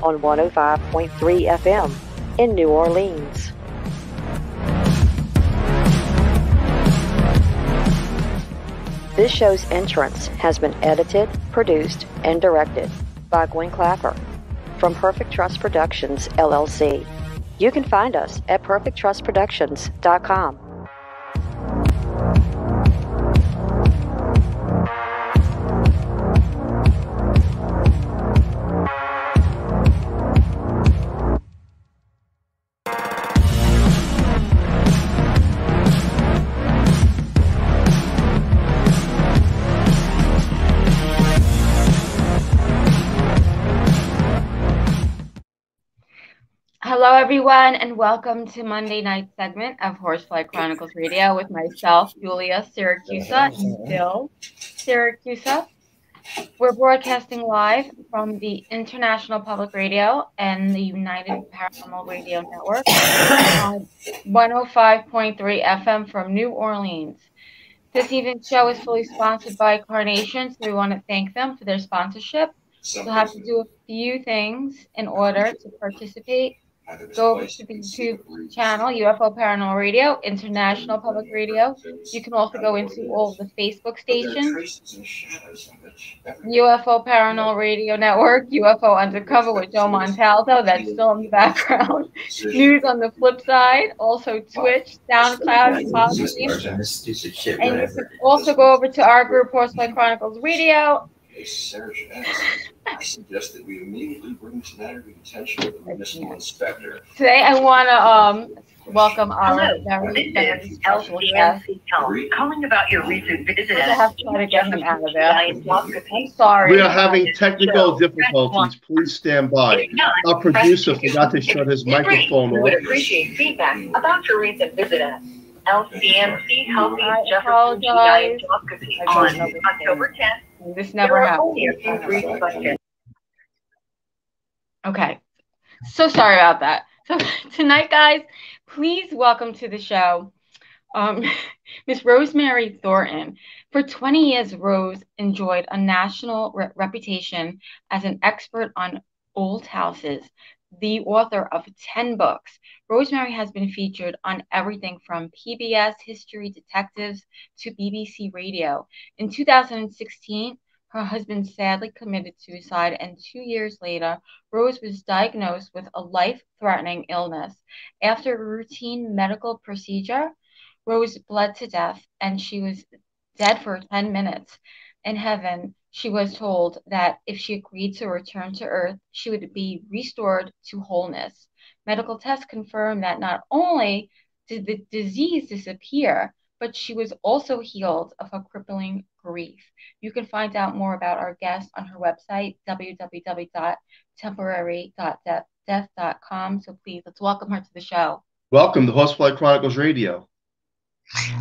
on 105.3 FM in New Orleans. This show's entrance has been edited, produced, and directed by Gwen Clapper from Perfect Trust Productions, LLC. You can find us at perfecttrustproductions.com. Hello, everyone, and welcome to Monday night segment of Horsefly Chronicles Radio with myself, Julia Syracusa, and Bill Syracusa. We're broadcasting live from the International Public Radio and the United Paranormal Radio Network on 105.3 FM from New Orleans. This evening's show is fully sponsored by Carnation, so we want to thank them for their sponsorship. You'll have to do a few things in order to participate. Go over to the YouTube channel, UFO Paranormal Radio, International Public Radio. You can also go into all of the Facebook stations, UFO Paranormal Radio Network, UFO Undercover with Joe Montalto, that's still in the background. News on the flip side, also Twitch, SoundCloud, Podbean. And you can also go over to our group, Horsefly Chronicles Radio. I suggest that we immediately bring this matter to the attention of the municipal inspector. Today, I want to welcome our very special guest. Calling about your recent visit. I have to try to get him out of there. I'm sorry. We are having technical difficulties. Please stand by. Our producer forgot to shut his microphone We off. would appreciate feedback about your recent visit at LCMC Healthy Jefferson GI Endoscopy on October 10th. This never There are happened. only a few brief questions. Okay, so sorry about that. So tonight, guys, please welcome to the show Miss Rosemary Thornton. For 20 years, Rose enjoyed a national reputation as an expert on old houses, the author of 10 books. Rosemary has been featured on everything from PBS History Detectives to BBC Radio. In 2016, her husband sadly committed suicide, and 2 years later, Rose was diagnosed with a life-threatening illness. After a routine medical procedure, Rose bled to death, and she was dead for 10 minutes. In heaven, she was told that if she agreed to return to Earth, she would be restored to wholeness. Medical tests confirmed that not only did the disease disappear, but she was also healed of her crippling grief. You can find out more about our guest on her website, www.temporary.death.com. So please, let's welcome her to the show. Welcome to Horsefly Chronicles Radio.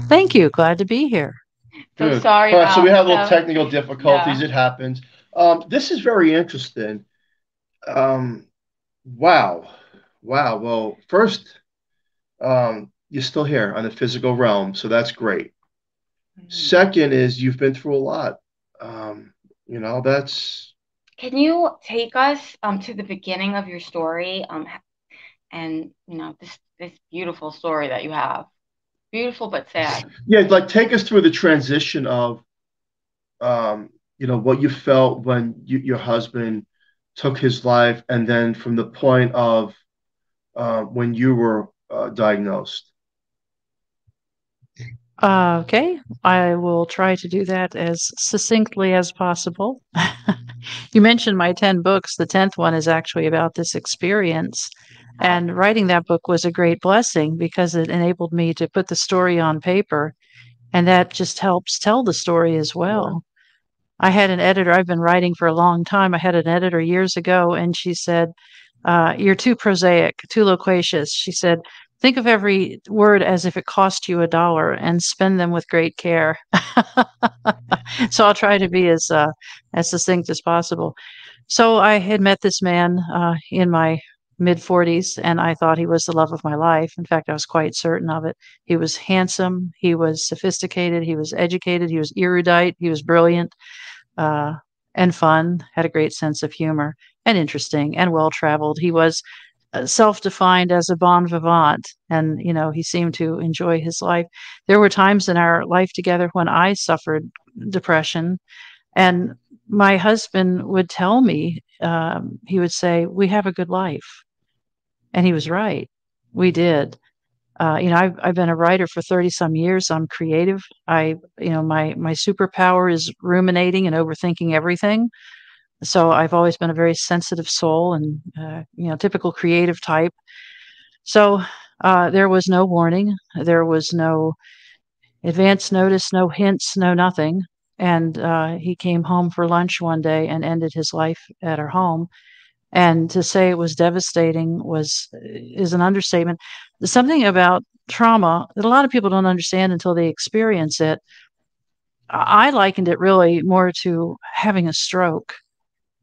Thank you. Glad to be here. So Good. sorry All right, so we have little about technical difficulties. Yeah. It happens. This is very interesting. Wow. Well, first, you're still here on the physical realm, so that's great. Second is you've been through a lot. That's... Can you take us to the beginning of your story and this beautiful story that you have? Beautiful but sad. Yeah, like take us through the transition of, what you felt when your husband took his life, and then from the point of when you were diagnosed. Okay, I will try to do that as succinctly as possible. You mentioned my 10 books. The 10th one is actually about this experience. And writing that book was a great blessing because it enabled me to put the story on paper. And that just helps tell the story as well. I had an editor. I've been writing for a long time. I had an editor years ago, and she said, you're too prosaic, too loquacious. She said, think of every word as if it cost you $1 and spend them with great care. So I'll try to be as succinct as possible. So I had met this man in my mid-40s, and I thought he was the love of my life. In fact, I was quite certain of it. He was handsome. He was sophisticated. He was educated. He was erudite. He was brilliant and fun, had a great sense of humor. and interesting and well-traveled. He was self-defined as a bon vivant, and he seemed to enjoy his life. There were times in our life together when I suffered depression, and my husband would tell me, he would say, "We have a good life," and he was right. We did. I've been a writer for 30 some years. I'm creative. My superpower is ruminating and overthinking everything. So I've always been a very sensitive soul and, typical creative type. So there was no warning. There was no advance notice, no hints, no nothing. And he came home for lunch one day and ended his life at our home. And to say it was devastating is an understatement. There's something about trauma that a lot of people don't understand until they experience it. I likened it really more to having a stroke,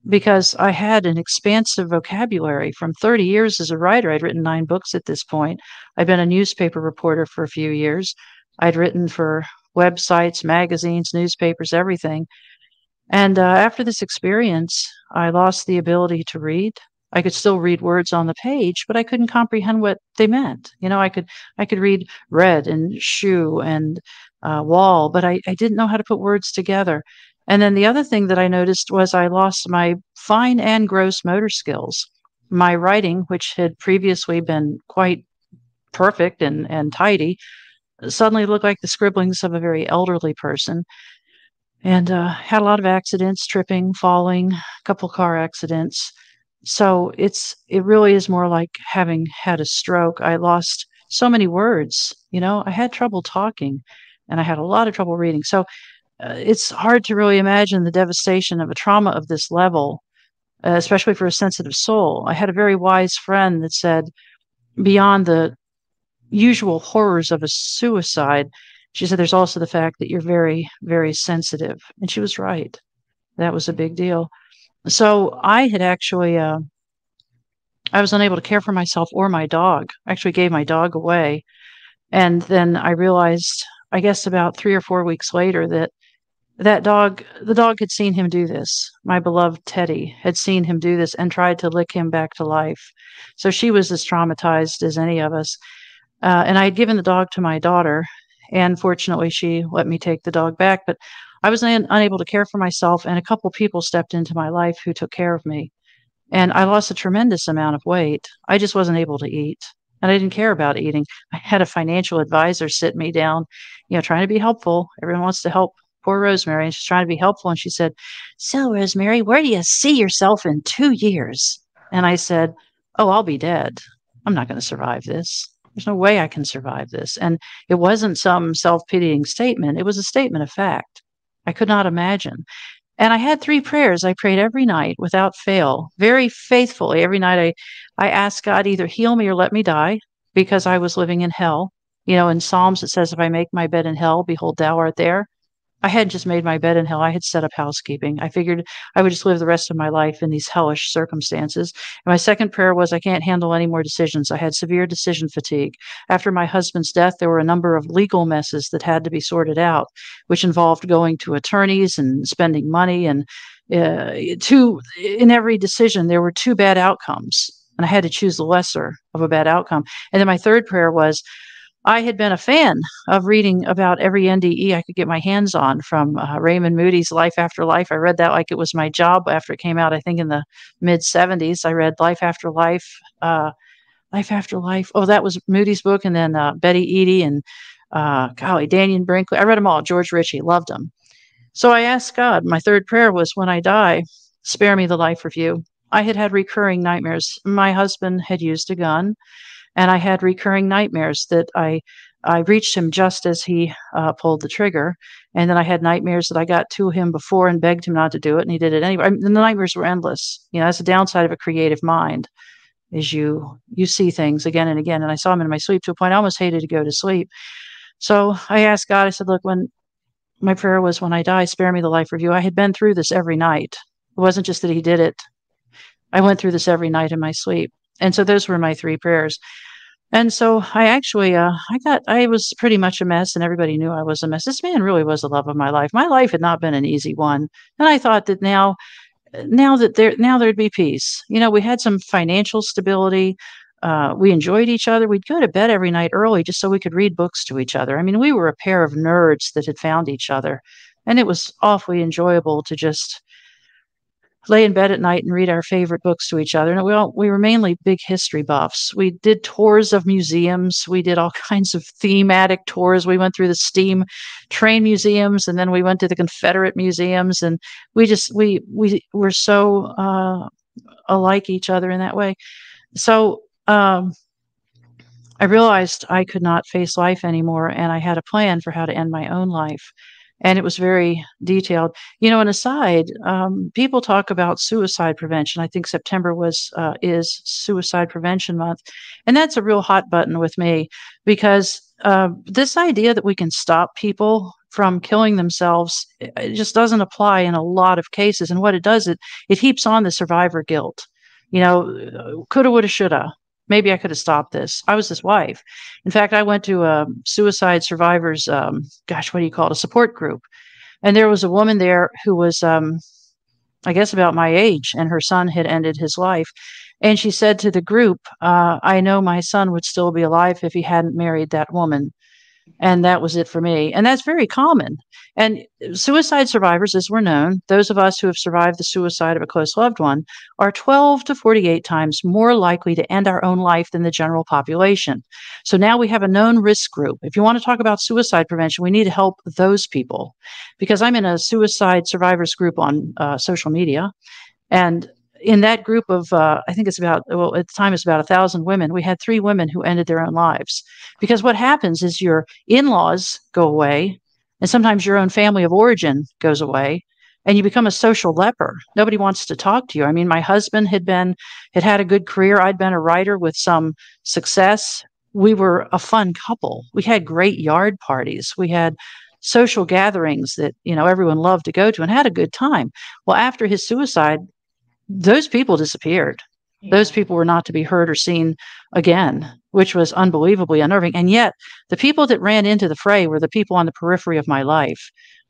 because I had an expansive vocabulary from 30 years as a writer. I'd written 9 books at this point. I'd been a newspaper reporter for a few years. I'd written for websites, magazines, newspapers, everything. And after this experience, I lost the ability to read. I could still read words on the page, but I couldn't comprehend what they meant. I could read red and shoe and wall, but I didn't know how to put words together. And then the other thing that I noticed was I lost my fine and gross motor skills. My writing, which had previously been quite perfect and tidy, suddenly looked like the scribblings of a very elderly person. And had a lot of accidents, tripping, falling, a couple car accidents. So it really is more like having had a stroke. I lost so many words. I had trouble talking, and I had a lot of trouble reading. So it's hard to really imagine the devastation of a trauma of this level, especially for a sensitive soul. I had a very wise friend that said, beyond the usual horrors of a suicide, she said, there's also the fact that you're very, very sensitive. And she was right. That was a big deal. So I had actually, I was unable to care for myself or my dog. I actually gave my dog away. And then I realized, I guess about 3 or 4 weeks later, the dog had seen him do this. My beloved Teddy had seen him do this and tried to lick him back to life. So she was as traumatized as any of us. And I had given the dog to my daughter, and fortunately she let me take the dog back. But I was unable to care for myself, and a couple people stepped into my life who took care of me. And I lost a tremendous amount of weight. I just wasn't able to eat. And I didn't care about eating. I had a financial advisor sit me down, trying to be helpful. Everyone wants to help poor Rosemary, and she's trying to be helpful. And she said, "So, Rosemary, where do you see yourself in 2 years?" And I said, "Oh, I'll be dead. I'm not going to survive this. There's no way I can survive this." And it wasn't some self-pitying statement. It was a statement of fact. I could not imagine. And I had 3 prayers I prayed every night without fail, very faithfully. Every night I asked God, either heal me or let me die, because I was living in hell. In Psalms it says, if I make my bed in hell, behold, thou art there. I hadn't just made my bed in hell. I had set up housekeeping. I figured I would just live the rest of my life in these hellish circumstances. And my second prayer was, I can't handle any more decisions. I had severe decision fatigue. After my husband's death, there were a number of legal messes that had to be sorted out, which involved going to attorneys and spending money. And in every decision, there were 2 bad outcomes. And I had to choose the lesser of a bad outcome. And then my third prayer was, I had been a fan of reading about every NDE I could get my hands on, from Raymond Moody's Life After Life. I read that like it was my job after it came out, I think in the mid-70s. I read Life After Life, Life After Life. Oh, that was Moody's book. And then Betty Eadie and, Daniel Brinkley. I read them all. George Ritchie, loved them. So I asked God, my third prayer was, when I die, spare me the life review. I had recurring nightmares. My husband had used a gun. And I had recurring nightmares that I reached him just as he pulled the trigger. And then I had nightmares that I got to him before and begged him not to do it, and he did it anyway. The nightmares were endless. That's the downside of a creative mind, is you see things again and again. And I saw him in my sleep to a point I almost hated to go to sleep. So I asked God, I said, look, when my prayer was, when I die, spare me the life review. I had been through this every night. It wasn't just that he did it. I went through this every night in my sleep. And so those were my 3 prayers. And so I actually, I was pretty much a mess, and everybody knew I was a mess. This man really was the love of my life. My life had not been an easy one. And I thought that now, now there'd be peace. We had some financial stability. We enjoyed each other. We'd go to bed every night early just so we could read books to each other. I mean, we were a pair of nerds that had found each other, and it was awfully enjoyable to just lay in bed at night and read our favorite books to each other. And we were mainly big history buffs. We did tours of museums. We did all kinds of thematic tours. We went through the steam train museums, and then we went to the Confederate museums, and we were so alike each other in that way. So I realized I could not face life anymore, and I had a plan for how to end my own life. And it was very detailed. An aside, people talk about suicide prevention. I think September is Suicide Prevention Month. And that's a real hot button with me, because this idea that we can stop people from killing themselves, it just doesn't apply in a lot of cases. And what it does, it heaps on the survivor guilt. Coulda, woulda, shoulda. Maybe I could have stopped this. I was his wife. In fact, I went to a suicide survivors, what do you call it, a support group. And there was a woman there who was, I guess, about my age, and her son had ended his life. And she said to the group, I know my son would still be alive if he hadn't married that woman. And that was it for me. And that's very common. And suicide survivors, as we're known, those of us who have survived the suicide of a close loved one, are 12 to 48 times more likely to end our own life than the general population. So now we have a known risk group. If you want to talk about suicide prevention, we need to help those people, because I'm in a suicide survivors group on social media. And in that group of, I think it's about, at the time it's about 1,000 women, we had 3 women who ended their own lives. Because what happens is your in-laws go away, and sometimes your own family of origin goes away, and you become a social leper. Nobody wants to talk to you. I mean, my husband had had a good career. I'd been a writer with some success. We were a fun couple. We had great yard parties. We had social gatherings that, everyone loved to go to and had a good time. Well, after his suicide, those people disappeared. Yeah. Those people were not to be heard or seen again, which was unbelievably unnerving. And yet the people that ran into the fray were the people on the periphery of my life.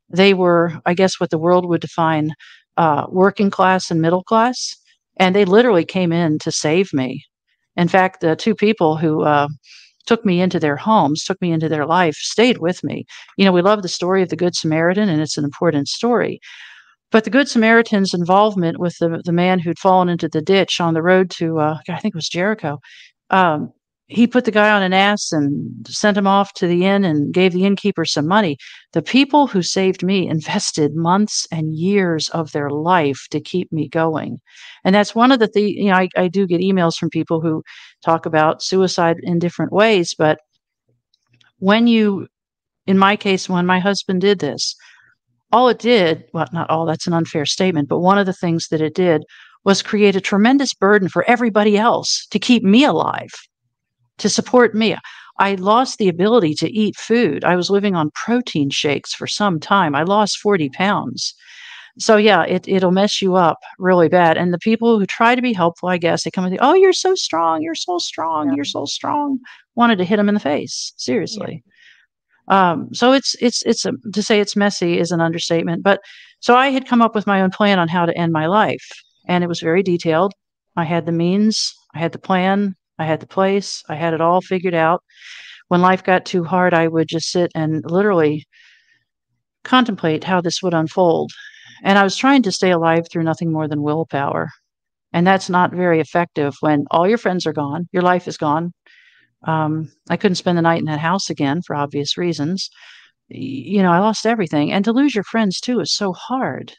They were, I guess, what the world would define working class and middle class. And they literally came in to save me. In fact, the 2 people who took me into their homes, took me into their life, stayed with me. We love the story of the Good Samaritan, and it's an important story. But the Good Samaritan's involvement with the man who'd fallen into the ditch on the road to, I think it was Jericho, he put the guy on an ass and sent him off to the inn and gave the innkeeper some money. The people who saved me invested months and years of their life to keep me going. And that's one of the things, I do get emails from people who talk about suicide in different ways. But in my case, when my husband did this, all it did, well, not all, that's an unfair statement, but one of the things that it did was create a tremendous burden for everybody else to keep me alive, to support me. I lost the ability to eat food. I was living on protein shakes for some time. I lost 40 pounds. So yeah, it'll mess you up really bad. And the people who try to be helpful, I guess, they come and say, oh, you're so strong. You're so strong. Yeah. You're so strong. Wanted to hit them in the face. Seriously. Yeah. So to say it's messy is an understatement. But so I had come up with my own plan on how to end my life, and it was very detailed. I had the means, I had the plan, I had the place, I had it all figured out. When life got too hard, I would just sit and literally contemplate how this would unfold. And I was trying to stay alive through nothing more than willpower. And that's not very effective when all your friends are gone, your life is gone. I couldn't spend the night in that house again for obvious reasons. I lost everything. And to lose your friends too is so hard.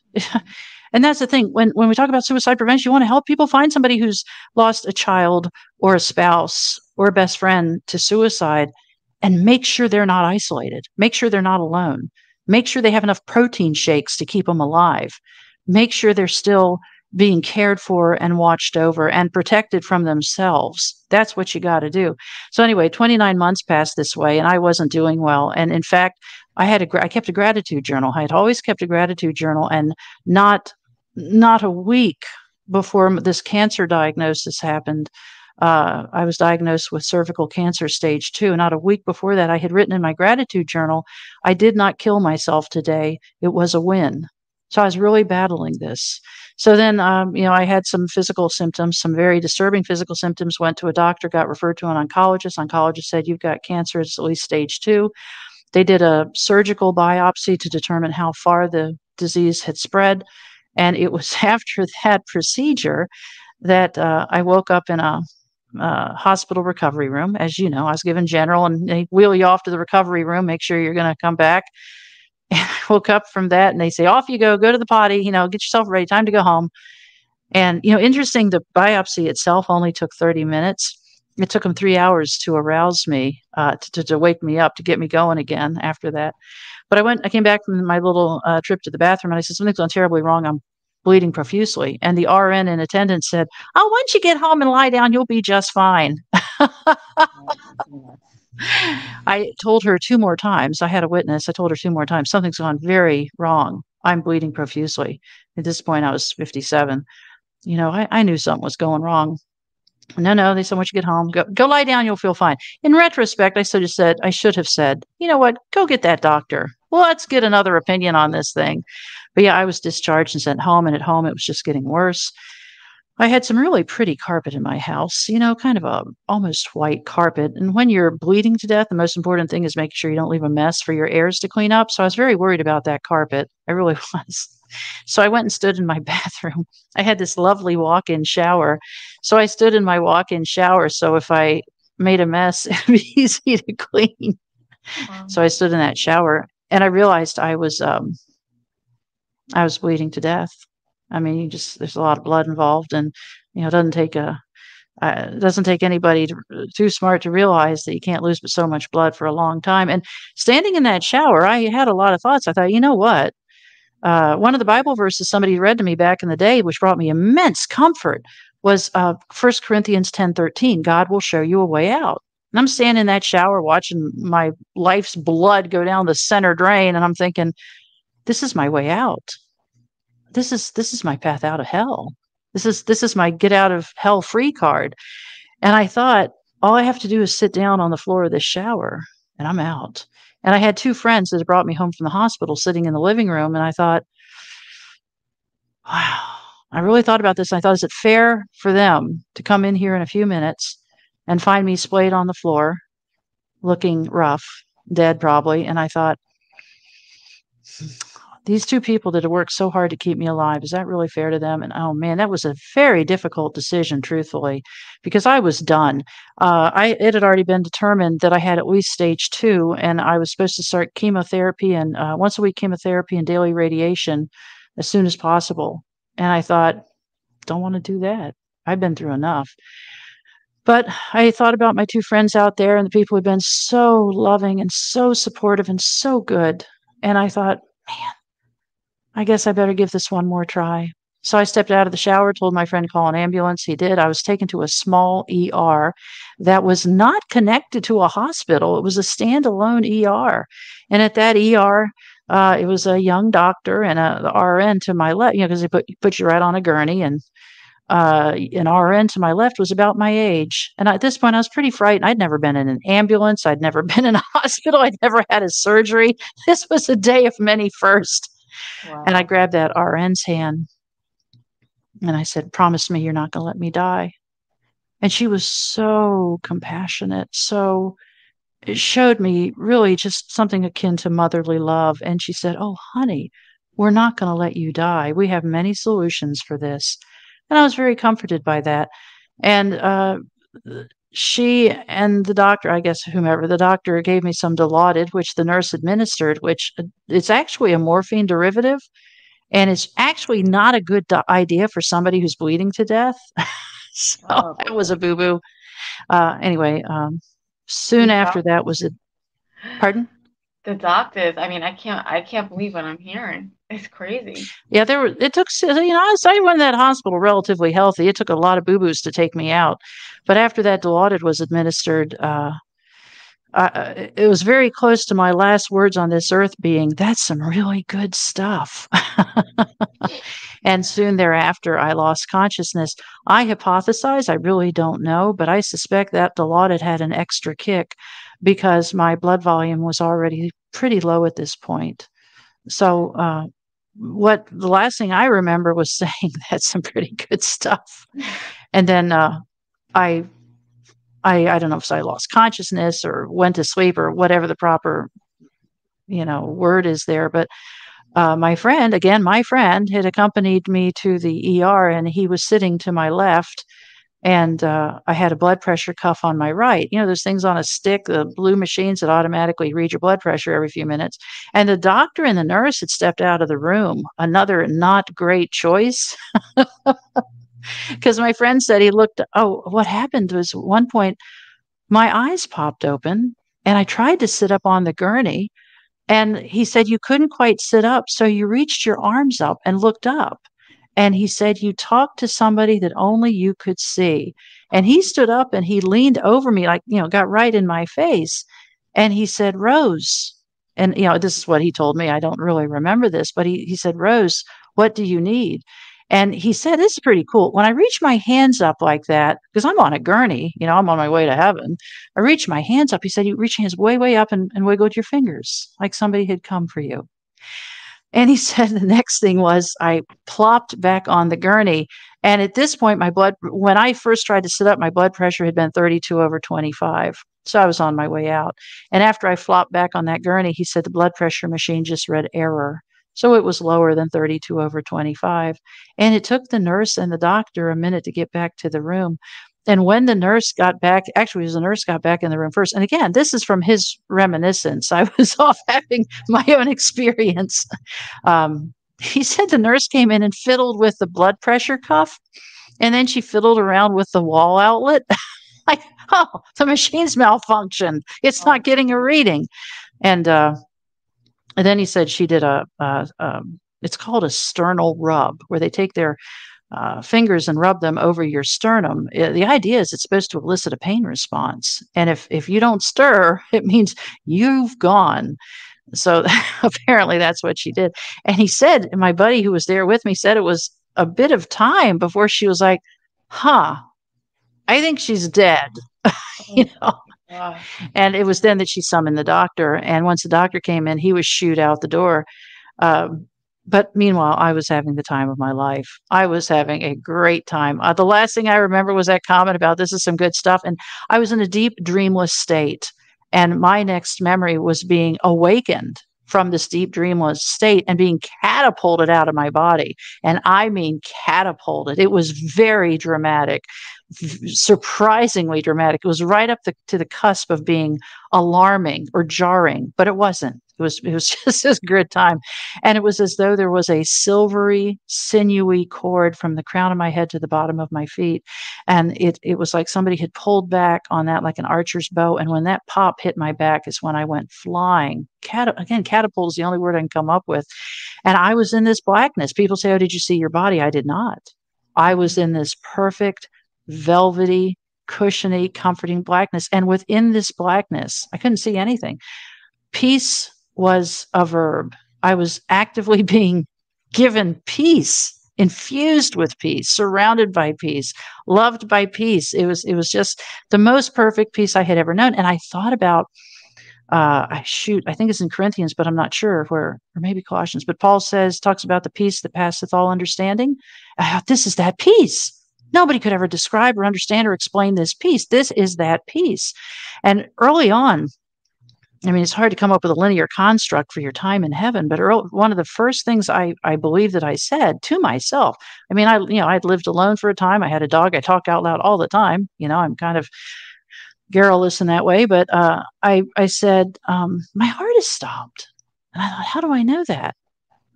And that's the thing. When we talk about suicide prevention, you want to help people, find somebody who's lost a child or a spouse or a best friend to suicide, and make sure they're not isolated. Make sure they're not alone. Make sure they have enough protein shakes to keep them alive. Make sure they're still being cared for and watched over and protected from themselves. That's what you got to do. So anyway, 29 months passed this way, and I wasn't doing well. And in fact, I kept a gratitude journal. I had always kept a gratitude journal, and not a week before this cancer diagnosis happened, I was diagnosed with cervical cancer stage 2. Not a week before that, I had written in my gratitude journal, I did not kill myself today. It was a win. So I was really battling this. So then, I had some physical symptoms, some very disturbing physical symptoms, went to a doctor, got referred to an oncologist. Oncologist said, you've got cancer, it's at least stage 2. They did a surgical biopsy to determine how far the disease had spread. And it was after that procedure that I woke up in a hospital recovery room. As you know, I was given general, and they wheel you off to the recovery room, make sure you're going to come back. And I woke up from that, and they say, off you go to the potty, get yourself ready, time to go home. And, interesting, the biopsy itself only took 30 minutes. It took them 3 hours to arouse me, to wake me up, to get me going again after that. But I came back from my little trip to the bathroom, and I said, something's gone terribly wrong. I'm bleeding profusely. And the RN in attendance said, oh, once you get home and lie down, you'll be just fine. I told her 2 more times. I had a witness. I told her 2 more times, something's gone very wrong. I'm bleeding profusely. At this point, I was 57. I knew something was going wrong. No, they said, once you get home, go lie down, you'll feel fine. In retrospect, I should have said, you know what, go get that doctor. Well, let's get another opinion on this thing. But yeah, I was discharged and sent home, and at home it was just getting worse. I had some really pretty carpet in my house, kind of a almost white carpet. And when you're bleeding to death, the most important thing is making sure you don't leave a mess for your heirs to clean up. So I was very worried about that carpet. I really was. So I went and stood in my bathroom. I had this lovely walk-in shower. So I stood in my walk-in shower. So if I made a mess, it'd be easy to clean. Wow. So I stood in that shower, and I realized I was bleeding to death. I mean, there's a lot of blood involved, and, it doesn't take anybody too smart to realize that you can't lose but so much blood for a long time. And standing in that shower, I had a lot of thoughts. I thought, you know what? One of the Bible verses somebody read to me back in the day, which brought me immense comfort, was 1 Corinthians 10:13. God will show you a way out. And I'm standing in that shower watching my life's blood go down the center drain, and I'm thinking, this is my way out. This is my path out of hell. This is my get out of hell free card. And I thought, all I have to do is sit down on the floor of this shower, and I'm out. And I had 2 friends that had brought me home from the hospital sitting in the living room. And I thought, wow, I really thought about this. I thought, is it fair for them to come in here in a few minutes and find me splayed on the floor, looking rough, dead probably? And I thought, these 2 people that have worked so hard to keep me alive, is that really fair to them? And oh man, that was a very difficult decision, truthfully, because I was done. It had already been determined that I had at least stage 2, and I was supposed to start chemotherapy and once a week chemotherapy and daily radiation as soon as possible. And I thought, don't want to do that. I've been through enough. But I thought about my 2 friends out there and the people who've been so loving and so supportive and so good. And I thought, man, I guess I better give this one more try. So I stepped out of the shower, told my friend to call an ambulance. He did. I was taken to a small ER that was not connected to a hospital. It was a standalone ER. And at that ER, it was a young doctor and the RN to my left, because they put you right on a gurney. And an RN to my left was about my age. And at this point, I was pretty frightened. I'd never been in an ambulance. I'd never been in a hospital. I'd never had a surgery. This was a day of many firsts. Wow. And I grabbed that RN's hand and I said, promise me you're not going to let me die. And she was so compassionate. So it showed me really just something akin to motherly love. And she said, oh, honey, we're not going to let you die. We have many solutions for this. And I was very comforted by that. And she and the doctor, I guess whomever, the doctor gave me some Dilaudid, which the nurse administered, which it's actually a morphine derivative. And it's actually not a good idea for somebody who's bleeding to death. So it was a boo-boo. Anyway, soon after that was it. Pardon? The doctors. I mean, I can't believe what I'm hearing. It's crazy. Yeah, it took, I went to that hospital relatively healthy. It took a lot of boo-boos to take me out. But after that Dilaudid was administered, it was very close to my last words on this earth being, that's some really good stuff. And soon thereafter, I lost consciousness. I hypothesize, I really don't know, but I suspect that Dilaudid had an extra kick because my blood volume was already pretty low at this point. So what the last thing I remember was saying that's some pretty good stuff. And then I don't know if I lost consciousness or went to sleep or whatever the proper, word is there. But my friend had accompanied me to the ER, and he was sitting to my left. And I had a blood pressure cuff on my right. Those things on a stick, the blue machines that automatically read your blood pressure every few minutes. And the doctor and the nurse had stepped out of the room. Another not great choice. Because my friend said what happened was at one point, my eyes popped open and I tried to sit up on the gurney. And he said, you couldn't quite sit up. So you reached your arms up and looked up. And he said, you talked to somebody that only you could see. And he stood up and he leaned over me, got right in my face. And he said, Rose. And, this is what he told me. I don't really remember this, but he said, Rose, what do you need? And he said, this is pretty cool. When I reach my hands up like that, because I'm on a gurney, I'm on my way to heaven. I reach my hands up. He said, you reach your hands way, way up and wiggle with your fingers like somebody had come for you. And he said the next thing was I plopped back on the gurney. And at this point, when I first tried to sit up, my blood pressure had been 32/25. So I was on my way out. And after I flopped back on that gurney, he said the blood pressure machine just read error. So it was lower than 32/25. And it took the nurse and the doctor a minute to get back to the room. And when the nurse got back, actually, it was the nurse got back in the room first. And again, this is from his reminiscence. I was off having my own experience. He said the nurse came in and fiddled with the blood pressure cuff. And then she fiddled around with the wall outlet. Like, oh, the machine's malfunctioned. It's not getting a reading. And then he said she did it's called a sternal rub, where they take their fingers and rub them over your sternum. The idea is it's supposed to elicit a pain response. And if you don't stir, it means you've gone. So apparently that's what she did. And he said, my buddy who was there with me said it was a bit of time before she was like, I think she's dead. Wow. And it was then that she summoned the doctor. And once the doctor came in, he was shooed out the door. But meanwhile, I was having the time of my life. I was having a great time. The last thing I remember was that comment about this is some good stuff. And I was in a deep, dreamless state. And my next memory was being awakened from this deep, dreamless state and being catapulted out of my body. And I mean catapulted. It was very dramatic, surprisingly dramatic. It was right up to the cusp of being alarming or jarring, but it wasn't. It was just this good time. And it was as though there was a silvery, sinewy cord from the crown of my head to the bottom of my feet. And it was like somebody had pulled back on that like an archer's bow. And when that pop hit my back is when I went flying. Again, catapult is the only word I can come up with. And I was in this blackness. People say, oh, did you see your body? I did not. I was in this perfect, velvety, cushiony, comforting blackness. And within this blackness, I couldn't see anything. Peace was a verb. I was actively being given peace, infused with peace, surrounded by peace, loved by peace. It was just the most perfect peace I had ever known. And I thought about, I think it's in Corinthians, but I'm not sure or maybe Colossians, but Paul talks about the peace that passeth all understanding. I thought, this is that peace. Nobody could ever describe or understand or explain this peace. This is that peace. And early on, I mean, it's hard to come up with a linear construct for your time in heaven, but one of the first things I believe that I said to myself, I mean, I'd lived alone for a time. I had a dog. I talk out loud all the time. I'm kind of garrulous in that way, but I said, my heart has stopped. And I thought, how do I know that?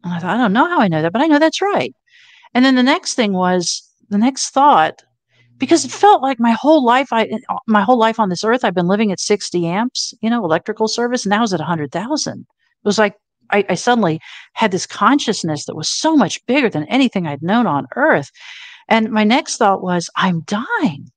And I thought, I don't know how I know that, but I know that's right. And then the next thought, because it felt like my whole life on this earth, I've been living at 60 amps, electrical service, and now it's at 100,000. It was like I suddenly had this consciousness that was so much bigger than anything I'd known on earth. And my next thought was, I'm dying.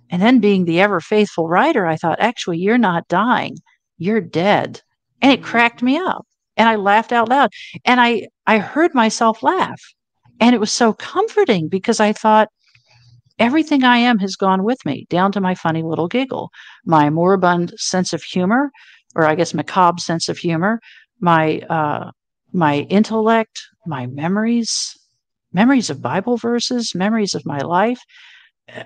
And then being the ever faithful writer, I thought, actually, you're not dying. You're dead. And it cracked me up. And I laughed out loud. And I heard myself laugh. And it was so comforting because I thought, everything I am has gone with me, down to my funny little giggle, my moribund sense of humor, or I guess macabre sense of humor, my intellect, my memories of Bible verses, memories of my life.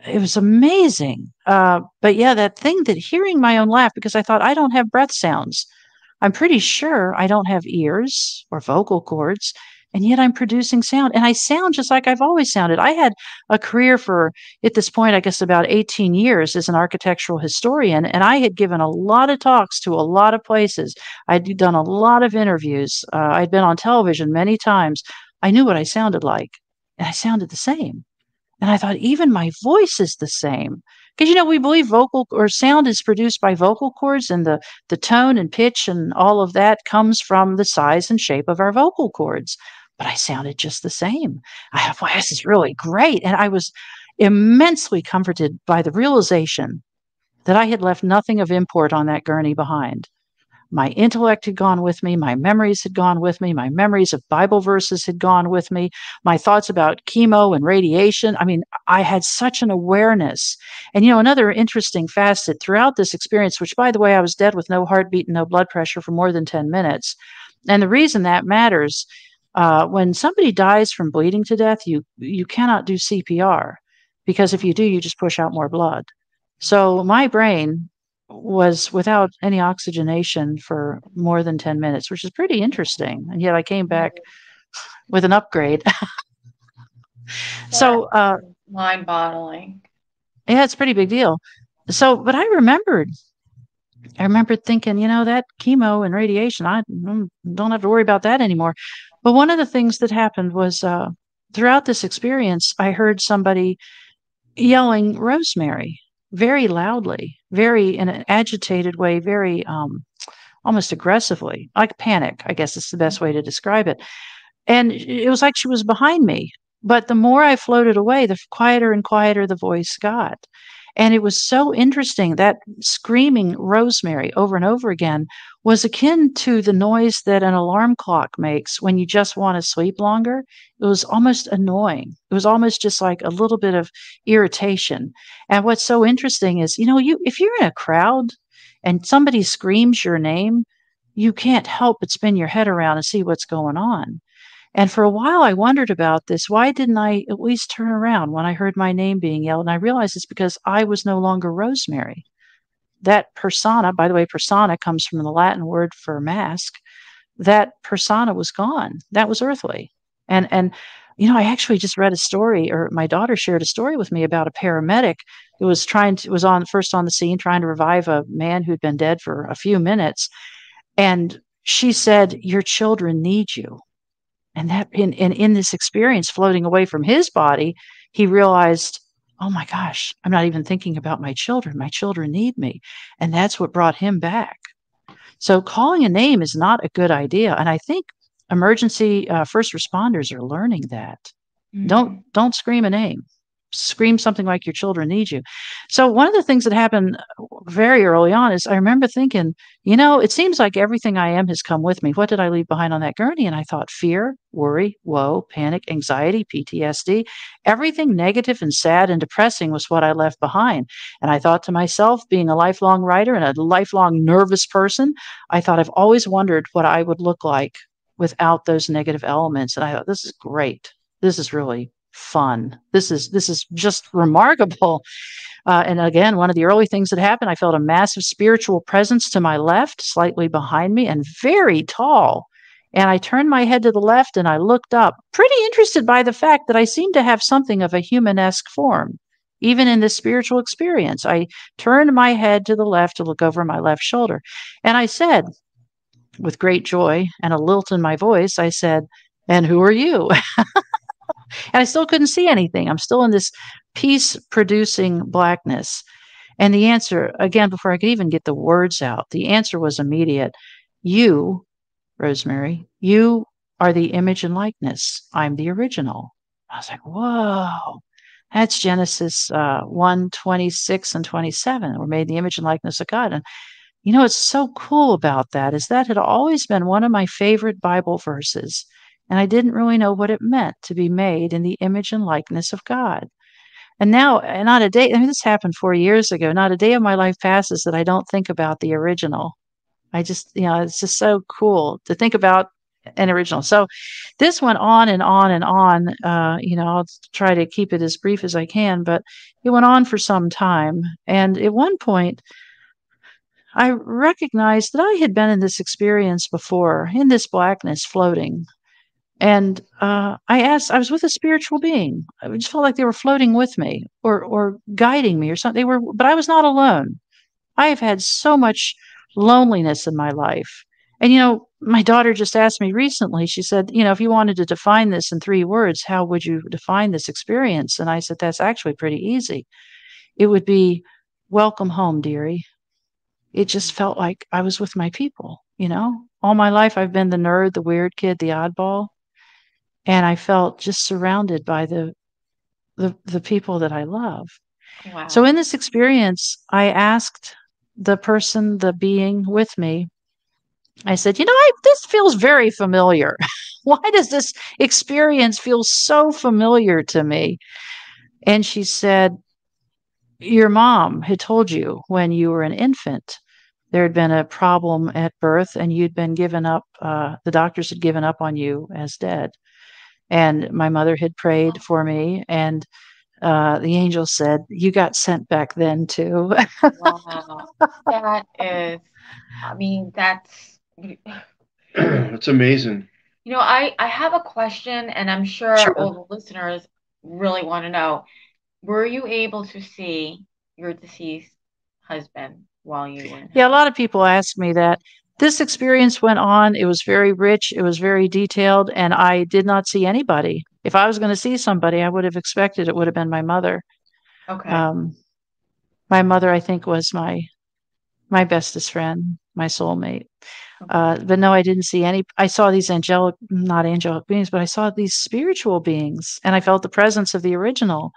It was amazing. But yeah, that thing that hearing my own laugh, because I thought I don't have breath sounds. I'm pretty sure I don't have ears or vocal cords, and yet I'm producing sound. And I sound just like I've always sounded. I had a career for, at this point, I guess about 18 years as an architectural historian, and I had given a lot of talks to a lot of places. I'd done a lot of interviews. I'd been on television many times. I knew what I sounded like, and I sounded the same. And I thought, even my voice is the same. Because, we believe vocal or sound is produced by vocal cords, and the tone and pitch and all of that comes from the size and shape of our vocal cords. But I sounded just the same. I thought, wow, this is really great. And I was immensely comforted by the realization that I had left nothing of import on that gurney behind. My intellect had gone with me. My memories had gone with me. My memories of Bible verses had gone with me. My thoughts about chemo and radiation. I mean, I had such an awareness. And, another interesting facet throughout this experience, which, by the way, I was dead with no heartbeat and no blood pressure for more than 10 minutes. And the reason that matters, when somebody dies from bleeding to death, you cannot do CPR, because if you do, you just push out more blood. So my brain was without any oxygenation for more than 10 minutes, which is pretty interesting. And yet I came back with an upgrade. So, mind-boggling. Yeah, it's a pretty big deal. So, but I remembered thinking, that chemo and radiation, I don't have to worry about that anymore. But one of the things that happened was, throughout this experience, I heard somebody yelling Rosemary very loudly, very in an agitated way, very almost aggressively, like panic, I guess is the best way to describe it. And it was like she was behind me. But the more I floated away, the quieter and quieter the voice got. And it was so interesting that screaming Rosemary over and over again was akin to the noise that an alarm clock makes when you just want to sleep longer. It was almost annoying. It was almost just like a little bit of irritation. And what's so interesting is, if you're in a crowd and somebody screams your name, you can't help but spin your head around and see what's going on. And for a while, I wondered about this. Why didn't I at least turn around when I heard my name being yelled? And I realized it's because I was no longer Rosemary. That persona, by the way, persona comes from the Latin word for mask. That persona was gone. That was earthly. And I actually just read a story, or my daughter shared a story with me about a paramedic who was first on the scene trying to revive a man who'd been dead for a few minutes. And she said, "Your children need you." And that in this experience, floating away from his body, he realized, oh my gosh, I'm not even thinking about my children. My children need me. And that's what brought him back. So calling a name is not a good idea. And I think emergency first responders are learning that. Mm-hmm. Don't scream a name. Scream something like your children need you. So one of the things that happened very early on is I remember thinking, it seems like everything I am has come with me. What did I leave behind on that gurney? And I thought fear, worry, woe, panic, anxiety, PTSD, everything negative and sad and depressing was what I left behind. And I thought to myself, being a lifelong writer and a lifelong nervous person, I thought I've always wondered what I would look like without those negative elements. And I thought, this is great. This is really fun. This is just remarkable. And again, one of the early things that happened, I felt a massive spiritual presence to my left, slightly behind me, and very tall. And I turned my head to the left and I looked up, pretty interested by the fact that I seemed to have something of a humanesque form. Even in this spiritual experience, I turned my head to the left to look over my left shoulder. And I said, with great joy and a lilt in my voice, I said, "And who are you?" And I still couldn't see anything. I'm still in this peace-producing blackness. And the answer, again, before I could even get the words out, the answer was immediate. You, Rosemary, you are the image and likeness. I'm the original. I was like, whoa. That's Genesis 1:26 and 27. We're made in the image and likeness of God. And what's so cool about that is that had always been one of my favorite Bible verses. And I didn't really know what it meant to be made in the image and likeness of God. And now, not a day, this happened 4 years ago, not a day of my life passes that I don't think about the original. I just, it's just so cool to think about an original. So this went on and on and on. I'll try to keep it as brief as I can, but it went on for some time. And at one point, I recognized that I had been in this experience before, in this blackness floating. And I was with a spiritual being. I just felt like they were floating with me or guiding me or something. But I was not alone. I have had so much loneliness in my life. And, my daughter just asked me recently, she said, if you wanted to define this in 3 words, how would you define this experience? And I said, that's actually pretty easy. It would be, welcome home, dearie. It just felt like I was with my people, All my life I've been the nerd, the weird kid, the oddball. And I felt just surrounded by the people that I love. Wow. So in this experience, I asked the person, the being with me, I said, this feels very familiar. Why does this experience feel so familiar to me? And she said, your mom had told you when you were an infant, there had been a problem at birth and you'd been given up, the doctors had given up on you as dead. And my mother had prayed for me, and the angel said, you got sent back then too. Wow. That's It's amazing. I have a question, and I'm sure Sure. all the listeners really want to know. Were you able to see your deceased husband while you were in Yeah, a lot of people ask me that. This experience went on. It was very rich. It was very detailed, and I did not see anybody. If I was going to see somebody, I would have expected it would have been my mother. Okay. My mother, I think, was my bestest friend, my soulmate. But no, I didn't see any. I saw these not angelic beings, but I saw these spiritual beings, and I felt the presence of the original.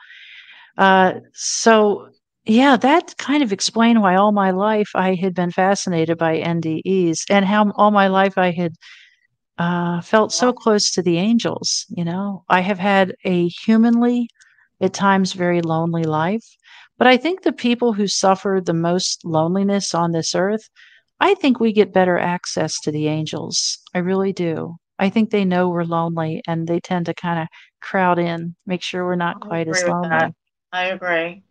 So yeah, that kind of explained why all my life I had been fascinated by NDEs, and how all my life I had felt so close to the angels. I have had a humanly, at times, very lonely life. But I think the people who suffer the most loneliness on this earth, I think we get better access to the angels. I really do. I think they know we're lonely, and they tend to kind of crowd in, make sure we're not quite as lonely. I agree.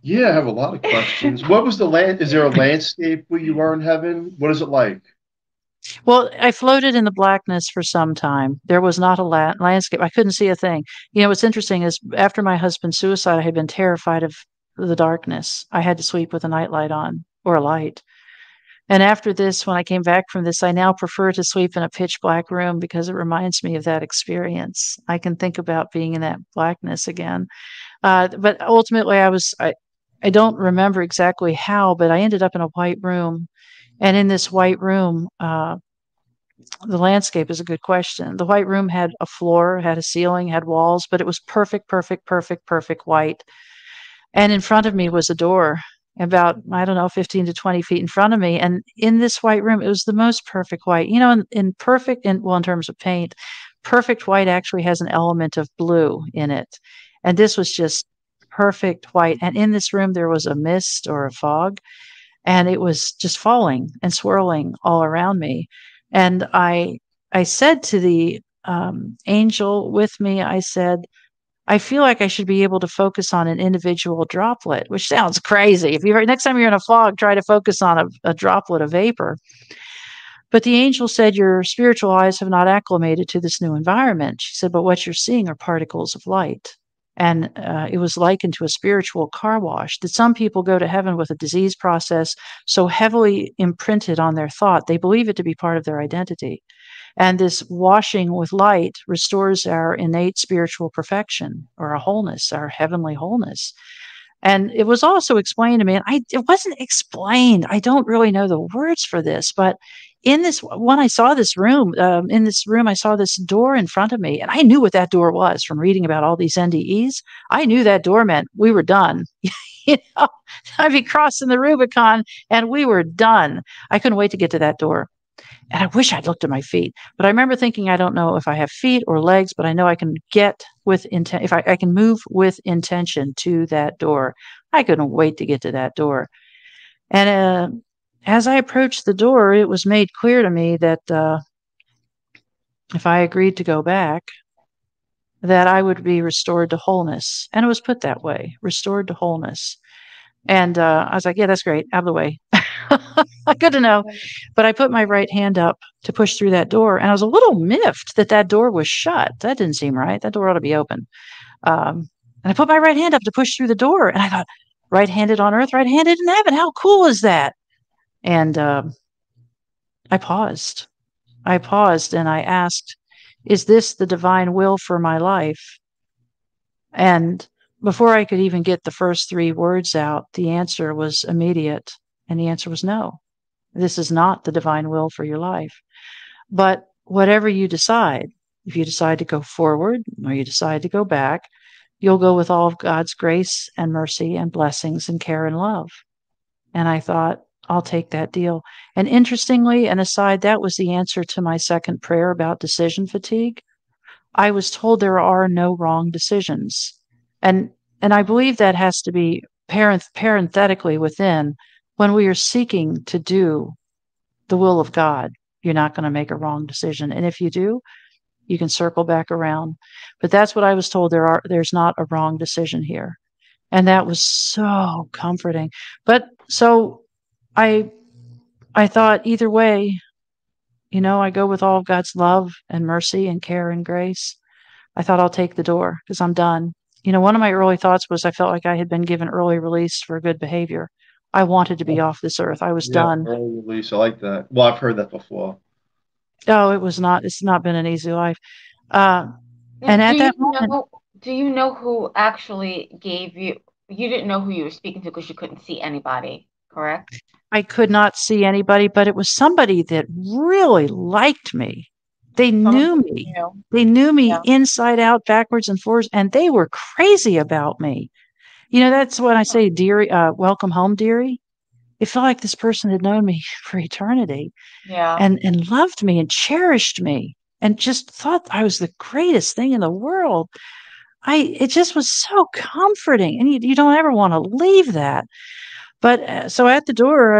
Yeah, I have a lot of questions. What was the land? Is there a landscape where you are in heaven? What is it like? Well, I floated in the blackness for some time. There was not a landscape. I couldn't see a thing. What's interesting is after my husband's suicide, I had been terrified of the darkness. I had to sleep with a nightlight on, or a light. And after this, when I came back from this, I now prefer to sleep in a pitch black room because it reminds me of that experience. I can think about being in that blackness again. But ultimately, I don't remember exactly how, but I ended up in a white room. And in this white room, the landscape is a good question. The white room had a floor, had a ceiling, had walls, but it was perfect, perfect, perfect, perfect white. And in front of me was a door about, 15 to 20 feet in front of me. And in this white room, it was the most perfect white. In terms of paint, perfect white actually has an element of blue in it. And this was just perfect white. And in this room, there was a mist or a fog, and it was just falling and swirling all around me. And I said to the angel with me, I said, I feel like I should be able to focus on an individual droplet, which sounds crazy. Next time you're in a fog, try to focus on a droplet of vapor. But the angel said, your spiritual eyes have not acclimated to this new environment. She said, but what you're seeing are particles of light. And it was likened to a spiritual car wash, that some people go to heaven with a disease process so heavily imprinted on their thought, they believe it to be part of their identity. And this washing with light restores our innate spiritual perfection, or our wholeness, our heavenly wholeness. And it was also explained to me, and it wasn't explained. I don't really know the words for this, but when I saw this room, I saw this door in front of me, and I knew what that door was from reading about all these NDEs. I knew that door meant we were done. I'd be crossing the Rubicon, and we were done. I couldn't wait to get to that door. And I wish I'd looked at my feet, but I remember thinking, I don't know if I have feet or legs, but I know I can get with intent. If I can move with intention to that door. I couldn't wait to get to that door. And as I approached the door, it was made clear to me that if I agreed to go back, that I would be restored to wholeness. And it was put that way, restored to wholeness. And I was like, yeah, that's great. Out of the way. Good to know. But I put my right hand up to push through that door. And I was a little miffed that that door was shut. That didn't seem right. That door ought to be open. And I put my right hand up to push through the door. And I thought, right-handed on earth, right-handed in heaven. How cool is that? And I paused. I paused and I asked, is this the divine will for my life? And before I could even get the first 3 words out, the answer was immediate. And the answer was no. This is not the divine will for your life. But whatever you decide, if you decide to go forward or you decide to go back, you'll go with all of God's grace and mercy and blessings and care and love. And I thought, I'll take that deal. And interestingly, and aside, that was the answer to my second prayer about decision fatigue. I was told there are no wrong decisions. And I believe that has to be parenthetically within, when we are seeking to do the will of God, you're not going to make a wrong decision. And if you do, you can circle back around. But that's what I was told. There's not a wrong decision here. And that was so comforting. But so I thought either way, I go with all of God's love and mercy and care and grace. I thought I'll take the door because I'm done. One of my early thoughts was I felt like I had been given early release for good behavior. I wanted to be off this earth. I was done. Early release. I like that. Well, I've heard that before. Oh, it's not been an easy life. And at that moment, do you know who actually gave you didn't know who you were speaking to because you couldn't see anybody, correct? I could not see anybody, but it was somebody that really liked me. They knew me. They knew me inside out, backwards and forwards, and they were crazy about me. That's when I say, dearie, welcome home, dearie. It felt like this person had known me for eternity. Yeah. And loved me and cherished me and just thought I was the greatest thing in the world. It just was so comforting. And you don't ever want to leave that. But so at the door,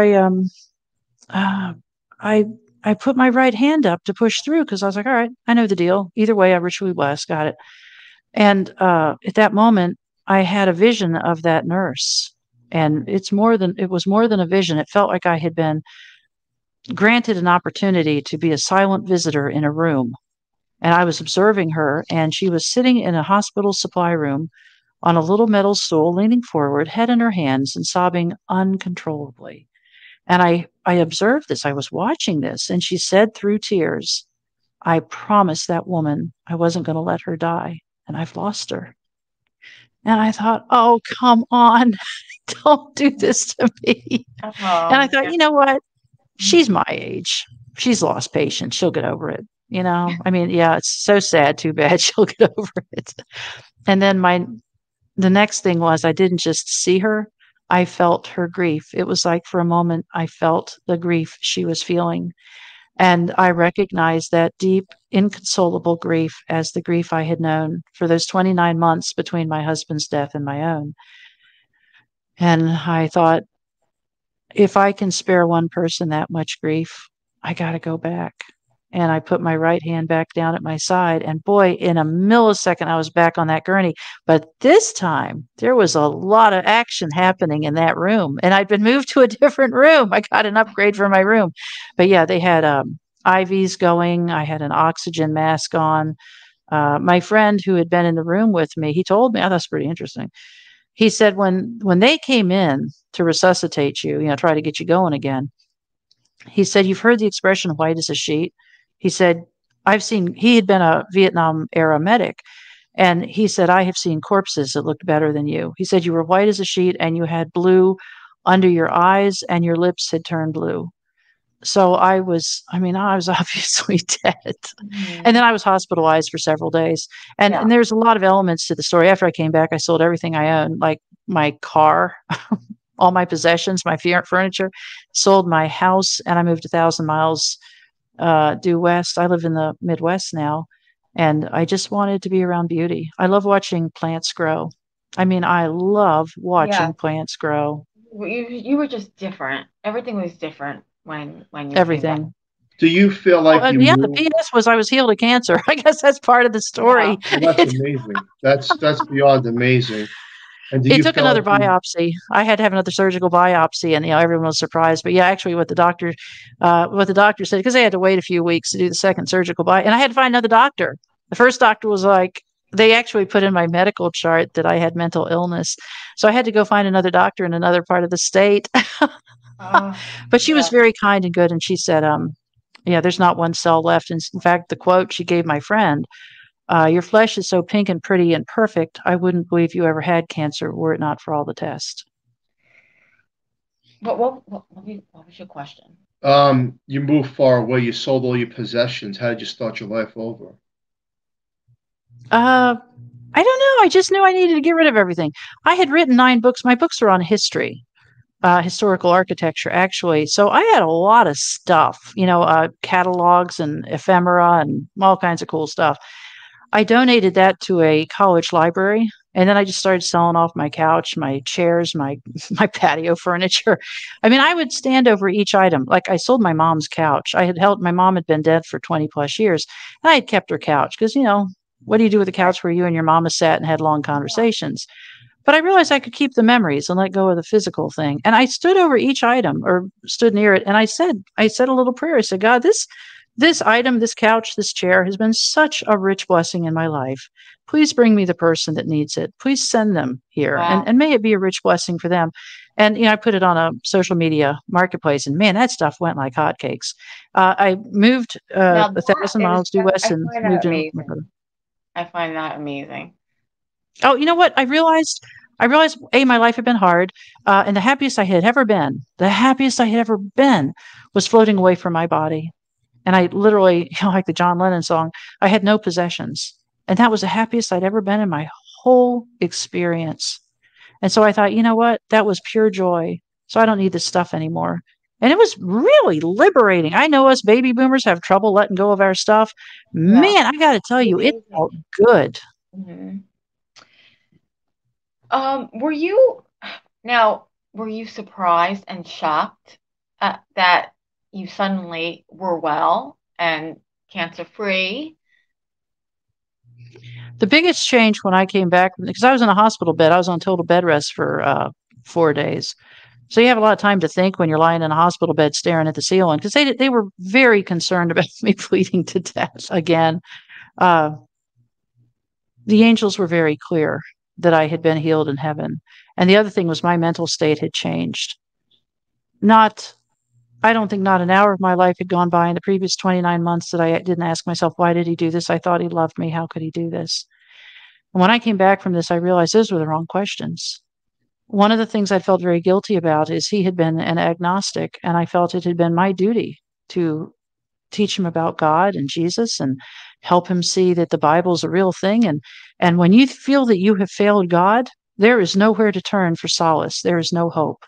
I put my right hand up to push through because I was like, all right, I know the deal. Either way, I'm ritually blessed. Got it. And at that moment, I had a vision of that nurse. And it was more than a vision. It felt like I had been granted an opportunity to be a silent visitor in a room. And I was observing her, and she was sitting in a hospital supply room on a little metal stool, leaning forward, head in her hands, and sobbing uncontrollably. And I observed this. I was watching this, and she said through tears, I promised that woman I wasn't going to let her die, and I've lost her. And I thought, oh, come on. Don't do this to me. And I thought, you know what? She's my age. She's lost patience. She'll get over it. I mean, yeah, it's so sad. Too bad. She'll get over it. And then the next thing was I didn't just see her. I felt her grief. It was like for a moment, I felt the grief she was feeling. And I recognized that deep, inconsolable grief as the grief I had known for those 29 months between my husband's death and my own. And I thought, if I can spare one person that much grief, I got to go back. And I put my right hand back down at my side. And boy, in a millisecond, I was back on that gurney. But this time, there was a lot of action happening in that room. And I'd been moved to a different room. I got an upgrade for my room. But yeah, they had IVs going. I had an oxygen mask on. My friend who had been in the room with me, he told me, oh, that's pretty interesting. He said, when they came in to resuscitate you, try to get you going again, he said, you've heard the expression white as a sheet. He said, he had been a Vietnam era medic. And he said, I have seen corpses that looked better than you. He said, you were white as a sheet and you had blue under your eyes and your lips had turned blue. So I was obviously dead. Mm-hmm. And then I was hospitalized for several days. And there's a lot of elements to the story. After I came back, I sold everything I owned, like my car, all my possessions, my furniture, sold my house, and I moved 1,000 miles due west. I live in the Midwest now, and I just wanted to be around beauty. I love watching plants grow. I mean, I love watching plants grow. You were just different. Everything was different when you came back. Everything. Do you feel like you Yeah, the moved? PS was I was healed of cancer. I guess that's part of the story. Wow. Well, that's amazing. That's beyond amazing. And do It you took feel another like you, biopsy. I had to have another surgical biopsy, and everyone was surprised. But yeah, actually, what the doctor said, because they had to wait a few weeks to do the second surgical and I had to find another doctor. The first doctor was like, they actually put in my medical chart that I had mental illness, so I had to go find another doctor in another part of the state. But she was very kind and good, and she said, yeah, there's not one cell left. And in fact, the quote she gave my friend, your flesh is so pink and pretty and perfect, I wouldn't believe you ever had cancer were it not for all the tests. But what was your question? you moved far away, you sold all your possessions. How did you start your life over? I don't know. I just knew I needed to get rid of everything. I had written 9 books. My books are on history, historical architecture, actually. So I had a lot of stuff, catalogs and ephemera and all kinds of cool stuff. I donated that to a college library, and then I just started selling off my couch, my chairs, my my patio furniture. I mean, I would stand over each item. Like I sold my mom's couch. My mom had been dead for 20 plus years, and I had kept her couch because, what do you do with a couch where you and your mama sat and had long conversations? But I realized I could keep the memories and let go of the physical thing. And I stood over each item or stood near it, and I said a little prayer. I said, God, this item, this couch, this chair has been such a rich blessing in my life. Please bring me the person that needs it. Please send them here. Wow. And may it be a rich blessing for them. And, I put it on a social media marketplace, and man, that stuff went like hotcakes. I moved 1,000 miles due west and moved in. I find that amazing. Oh, you know what? I realized, my life had been hard. And the happiest I had ever been was floating away from my body. And I literally, like the John Lennon song, I had no possessions. And that was the happiest I'd ever been in my whole experience. And so I thought, you know what? That was pure joy. So I don't need this stuff anymore. And it was really liberating. I know us baby boomers have trouble letting go of our stuff. Yeah. Man, I got to tell you, it felt good. Mm-hmm. Were you surprised and shocked that you suddenly were well and cancer-free? The biggest change when I came back, because I was in a hospital bed, I was on total bed rest for 4 days. So you have a lot of time to think when you're lying in a hospital bed staring at the ceiling, because they were very concerned about me bleeding to death again. The angels were very clear that I had been healed in heaven. And the other thing was my mental state had changed. I don't think not an hour of my life had gone by in the previous 29 months that I didn't ask myself, why did he do this? I thought he loved me. How could he do this? And when I came back from this, I realized those were the wrong questions. One of the things I felt very guilty about is he had been an agnostic, and I felt it had been my duty to teach him about God and Jesus and help him see that the Bible is a real thing. And when you feel that you have failed God, there is nowhere to turn for solace. There is no hope.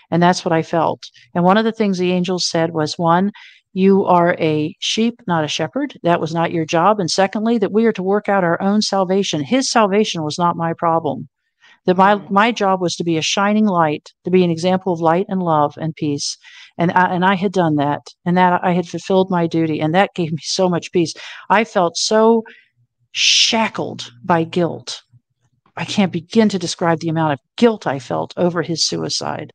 And that's what I felt. And one of the things the angels said was, 1, you are a sheep, not a shepherd. That was not your job. And secondly, that we are to work out our own salvation. His salvation was not my problem. That my job was to be a shining light, to be an example of light and love and peace. And I had done that, and that I had fulfilled my duty. And that gave me so much peace. I felt so shackled by guilt. I can't begin to describe the amount of guilt I felt over his suicide.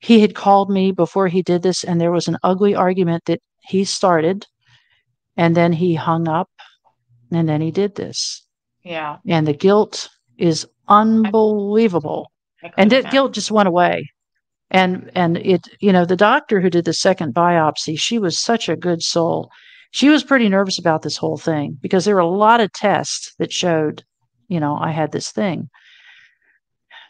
He had called me before he did this, and there was an ugly argument that he started, and then he hung up, and then he did this. Yeah. And the guilt is unbelievable. And that guilt just went away. And it, the doctor who did the second biopsy, she was such a good soul. She was pretty nervous about this whole thing because there were a lot of tests that showed, I had this thing.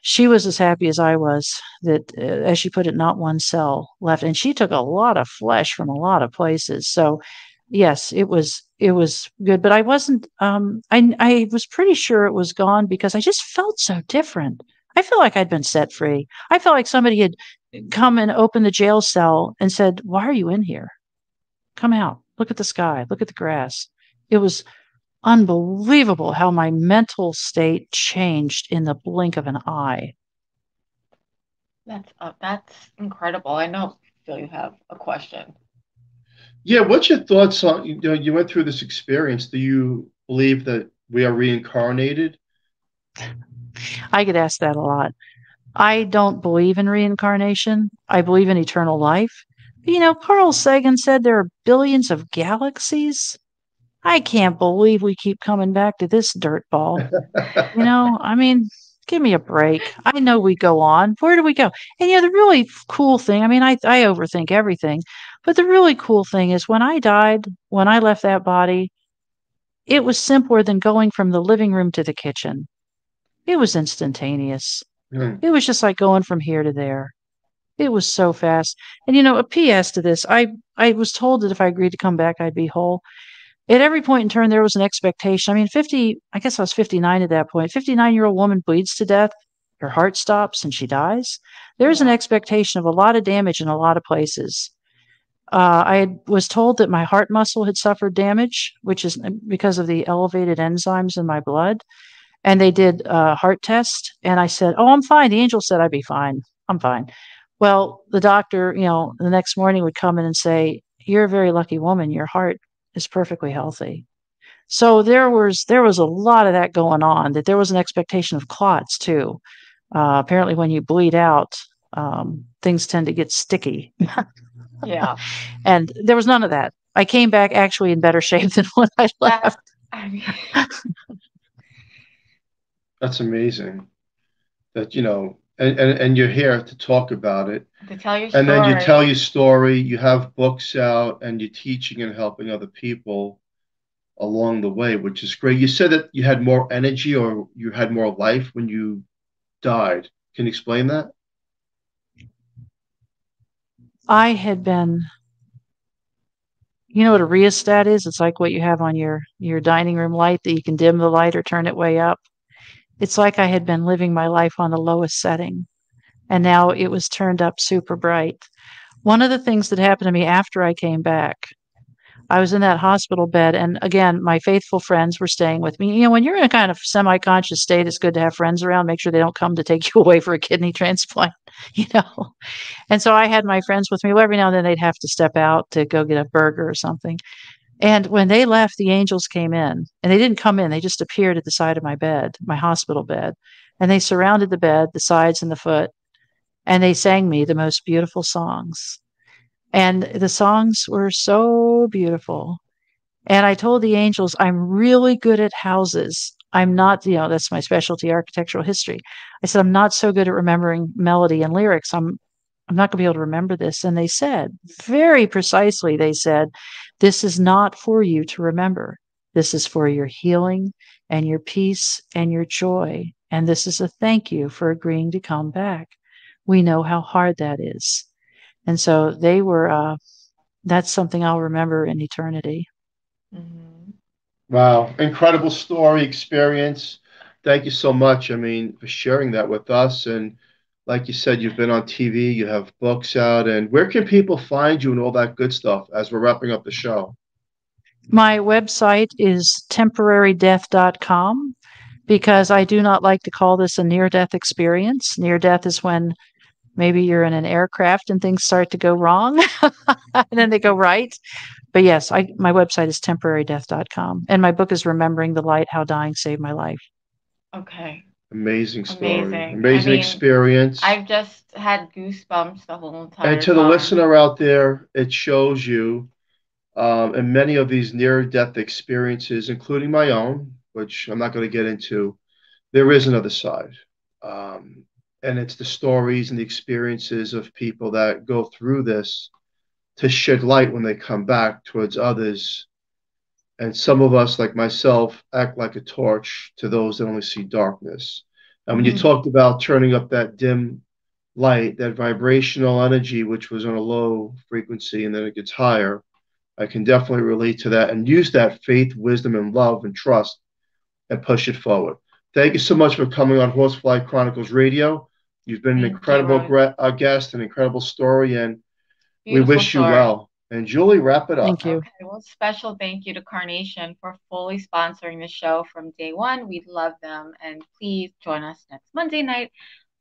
She was as happy as I was that, as she put it, not one cell left. And she took a lot of flesh from a lot of places. So yes, it was good, but I wasn't, I was pretty sure it was gone because I just felt so different. I feel like I'd been set free. I felt like somebody had come and opened the jail cell and said, why are you in here? Come out, look at the sky, look at the grass. It was unbelievable how my mental state changed in the blink of an eye. That's incredible. I know, Phil, you have a question. Yeah, what's your thoughts on, you went through this experience. Do you believe that we are reincarnated? I get asked that a lot. I don't believe in reincarnation. I believe in eternal life. Carl Sagan said there are billions of galaxies. I can't believe we keep coming back to this dirt ball. I mean, give me a break. I know we go on. Where do we go? And the really cool thing, I mean, I overthink everything, but the really cool thing is when I died, when I left that body, it was simpler than going from the living room to the kitchen. It was instantaneous. Hmm. It was just like going from here to there. It was so fast. And a PS to this, I was told that if I agreed to come back, I'd be whole. At every point in turn, there was an expectation. I mean, I guess I was 59 at that point. 59-year-old woman bleeds to death. Her heart stops and she dies. There's an Yeah. expectation of a lot of damage in a lot of places. Was told that my heart muscle had suffered damage, which is because of the elevated enzymes in my blood. And they did a heart test. And I said, "Oh, I'm fine." The angel said I'd be fine. I'm fine. Well, the doctor, the next morning would come in and say, "You're a very lucky woman. Your heart is perfectly healthy." So there was a lot of that going on, that there was an expectation of clots too. Apparently when you bleed out, things tend to get sticky. Yeah. And there was none of that. I came back actually in better shape than when I left. I mean, That's amazing that, and you're here to talk about it. to tell your And then you story. tell your story, you have books out, and you're teaching and helping other people along the way, which is great. You said that you had more energy or you had more life when you died. Can you explain that? I had been, you know what a rheostat is? It's like what you have on your dining room light that you can dim the light or turn it way up. It's like I had been living my life on the lowest setting, and now it was turned up super bright. One of the things that happened to me after I came back, I was in that hospital bed, and again, my faithful friends were staying with me. When you're in a kind of semi-conscious state, it's good to have friends around. Make sure they don't come to take you away for a kidney transplant, you know. And so I had my friends with me. Well, every now and then they'd have to step out to go get a burger or something. And when they left, the angels came in, and they didn't come in. They just appeared at the side of my bed, my hospital bed, and they surrounded the bed, the sides and the foot, and they sang me the most beautiful songs. And the songs were so beautiful. And I told the angels, I'm really good at houses. I'm not, that's my specialty, architectural history. I said, I'm not so good at remembering melody and lyrics. I'm not going to be able to remember this. And they said, very precisely, they said, this is not for you to remember. This is for your healing and your peace and your joy. And this is a thank you for agreeing to come back. We know how hard that is. And so they were, that's something I'll remember in eternity. Mm-hmm. Wow, incredible story, experience. Thank you so much. I mean, for sharing that with us. And like you said, you've been on TV, you have books out, and where can people find you and all that good stuff as we're wrapping up the show? My website is temporarydeath.com because I do not like to call this a near-death experience. Near death is when maybe you're in an aircraft and things start to go wrong and then they go right. But yes, my website is temporarydeath.com. And my book is Remembering the Light, How Dying Saved My Life. Okay. Amazing story, Amazing. amazing experience. I've just had goosebumps the whole entire And to the time. listener out there, it shows you in many of these near-death experiences, including my own, which I'm not going to get into, there is another side. Um, and it's the stories and the experiences of people that go through this to shed light when they come back towards others. And some of us, like myself, act like a torch to those that only see darkness. And when you Mhm. talked about turning up that dim light, that vibrational energy, which was on a low frequency and then it gets higher, I can definitely relate to that and use that faith, wisdom, and love and trust and push it forward. Thank you so much for coming on Horsefly Chronicles Radio. You've been an Thank you, incredible Rose. guest, an incredible story, and we Beautiful wish you story. well. And Julie, wrap it up. Thank you. Okay, well, special thank you to Carnation for fully sponsoring the show from day one. We love them, and please join us next Monday night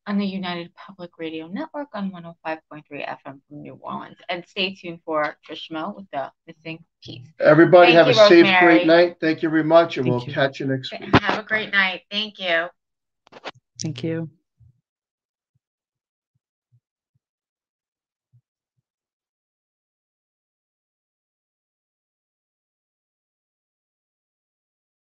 on the United Public Radio Network on 105.3 FM from New Orleans. And stay tuned for Trishmo with the missing piece. Everybody Thank have you, a safe, Rosemary. great night. Thank you very much, and Thank we'll you. catch you next week. Have a great night. Thank you. Thank you.